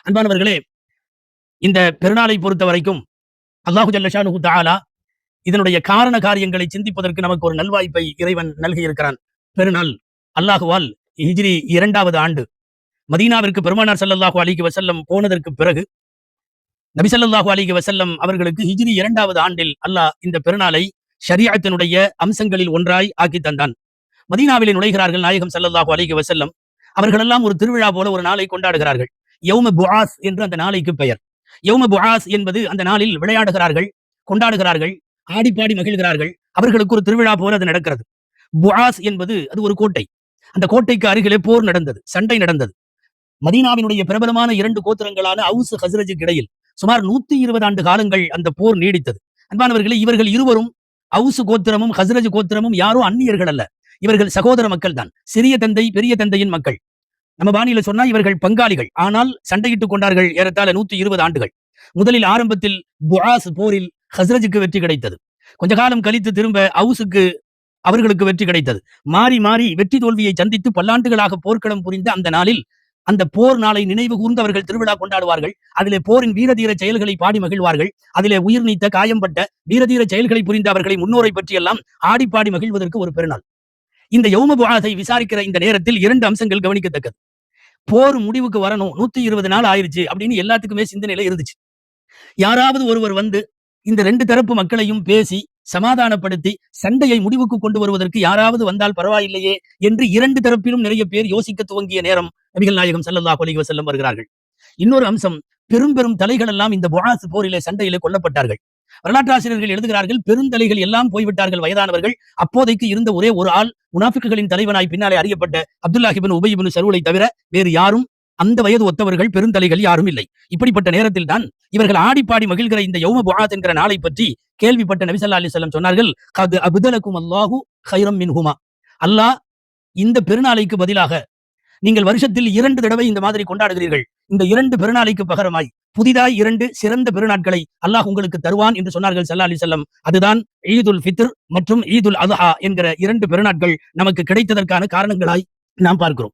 அன்பானவர்களே, இந்த பெருநாளை பொறுத்த வரைக்கும் அல்லாஹு ஜல்ல ஷானுஹு தஆலா இதனுடைய காரண காரியங்களை சிந்திப்பதற்கு நமக்கு ஒரு நல்வாய்ப்பை இறைவன் நல்கியிருக்கிறான். பெருநாள் அல்லாஹுவால் ஹிஜ்ரி 2வது ஆண்டு மதீனாவிற்கு பெருமானார் ஸல்லல்லாஹு அலைஹி வஸல்லம் போனதற்கு பிறகு நபி ஸல்லல்லாஹு அலைஹி வஸல்லம் அவர்களுக்கு ஹிஜ்ரி 2வது ஆண்டில் அல்லாஹ் இந்த பெருநாளை ஷரீஅத்தினுடைய அம்சங்களில் ஒன்றாய் ஆக்கி தந்தான். மதீனாவிலே நுழைகிறார்கள் நாயகம் ஸல்லல்லாஹு அலைஹி வஸல்லம். அவர்களெல்லாம் ஒரு திருவிழா போல ஒரு நாளை கொண்டாடுகிறார்கள். யௌம புஆஸ் என்று அந்த நாளைக்கு பெயர். யௌம புஆஸ் என்பது அந்த நாளில் விளையாடுகிறார்கள், கொண்டாடுகிறார்கள், ஆடிப்பாடி மகிழ்கிறார்கள். அவர்களுக்கு ஒரு திருவிழா போல அது நடக்கிறது. புஆஸ் என்பது அது ஒரு கோட்டை. அந்த கோட்டைக்கு அருகிலே போர் நடந்தது, சண்டை நடந்தது. மதீனாவினுடைய பிரபலமான 2 கோத்திரங்களான அவுஸ் ஹஸ்ரஜுக்கு இடையில் சுமார் 120 ஆண்டு காலங்கள் அந்த போர் நீடித்தது. அன்பானவர்களே, இவர்கள் இருவரும் அவுஸ் கோத்திரமும் ஹஸ்ரஜ் கோத்திரமும் யாரோ அந்நியர்கள் அல்ல. இவர்கள் சகோதர மக்கள் தான். சிறிய தந்தை பெரிய தந்தையின் மக்கள். நம்ம பாணியில சொன்னா இவர்கள் பங்காளிகள். ஆனால் சண்டையிட்டுக் கொண்டார்கள் ஏறத்தாழ 120 ஆண்டுகள். முதலில் ஆரம்பத்தில் புஆஸ் போரில் ஹஸ்ரஜுக்கு வெற்றி கிடைத்தது. கொஞ்ச காலம் கழித்து திரும்ப அவுஸுக்கு அவர்களுக்கு வெற்றி கிடைத்தது. மாறி மாறி வெற்றி தோல்வியை சந்தித்து பல்லாண்டுகளாக போர்க்களம் புரிந்த அந்த நாளில் அந்த போர் நாளை நினைவு கூர்ந்து அவர்கள் திருவிழா கொண்டாடுவார்கள். அதிலே போரின் வீரதீர செயல்களை பாடி மகிழ்வார்கள். அதிலே உயிர் நீத்த காயம்பட்ட வீரதீர செயல்களை புரிந்த அவர்களை முன்னோரை பற்றியெல்லாம் ஆடிப்பாடி மகிழ்வதற்கு ஒரு பெருநாள். இந்த யௌம புஆஸை விசாரிக்கிற இந்த நேரத்தில் 2 அம்சங்கள் கவனிக்கத்தக்கது. போர் முடிவுக்கு வரணும், 120 நாள் ஆயிருச்சு அப்படின்னு எல்லாத்துக்குமே சிந்தனையில இருந்துச்சு. யாராவது ஒருவர் வந்து இந்த 2 தரப்பு மக்களையும் பேசி சமாதானப்படுத்தி சண்டையை முடிவுக்கு கொண்டு வருவதற்கு யாராவது வந்தால் பரவாயில்லையே என்று 2 தரப்பிலும் நிறைய பேர் யோசிக்க துவங்கிய நேரம் நபிகள் நாயகம் ஸல்லல்லாஹு அலைஹி வஸல்லம் வருகிறார்கள். இன்னொரு அம்சம், பெரும் பெரும் தலைகள் எல்லாம் இந்த புஆஸ் போரிலே சண்டையிலே கொல்லப்பட்டார்கள். வரலாற்றாசிரியர்கள் எழுதுகிறார்கள், பெருந்தலைகள் எல்லாம் போய்விட்டார்கள், வயதானவர்கள். அப்போதைக்கு இருந்த ஒரே ஒரு ஆள் முனாஃபிக்குகளின் தலைவனாய் பின்னாலே அறியப்பட்ட அப்துல்லாஹ் இப்னு உபை இப்னு சலூலை தவிர வேறு யாரும் அந்த வயது ஒத்தவர்கள் பெருந்தலைகள் யாரும் இல்லை. இப்படிப்பட்ட நேரத்தில் தான் இவர்கள் ஆடிப்பாடி மகிழ்கிற இந்த யௌம புஆஸ் என்கிற நாளை பற்றி கேள்விப்பட்ட நபி ஸல்லல்லாஹு அலைஹி வஸல்லம் சொன்னார்கள், கத் அப்தலகும் அல்லாஹு கைரம் மின்ஹுமா. அல்லாஹ் இந்த பெருநாளைக்கு பதிலாக நீங்கள் வருஷத்தில் 2 தடவை இந்த மாதிரி கொண்டாடுகிறீர்கள், இந்த 2 பெருநாளைக்கு பகரமாய் புதிதாய் 2 சிறந்த பெருநாட்களை அல்லாஹ் உங்களுக்கு தருவான் என்று சொன்னார்கள் ஸல்லல்லாஹு அலைஹி வஸல்லம். அதுதான் ஈதுல் ஃபித்ர் மற்றும் ஈதுல் அத்ஹா என்கிற 2 பெருநாட்கள் நமக்கு கிடைத்ததற்கான காரணங்களாய் நாம் பார்க்கிறோம்.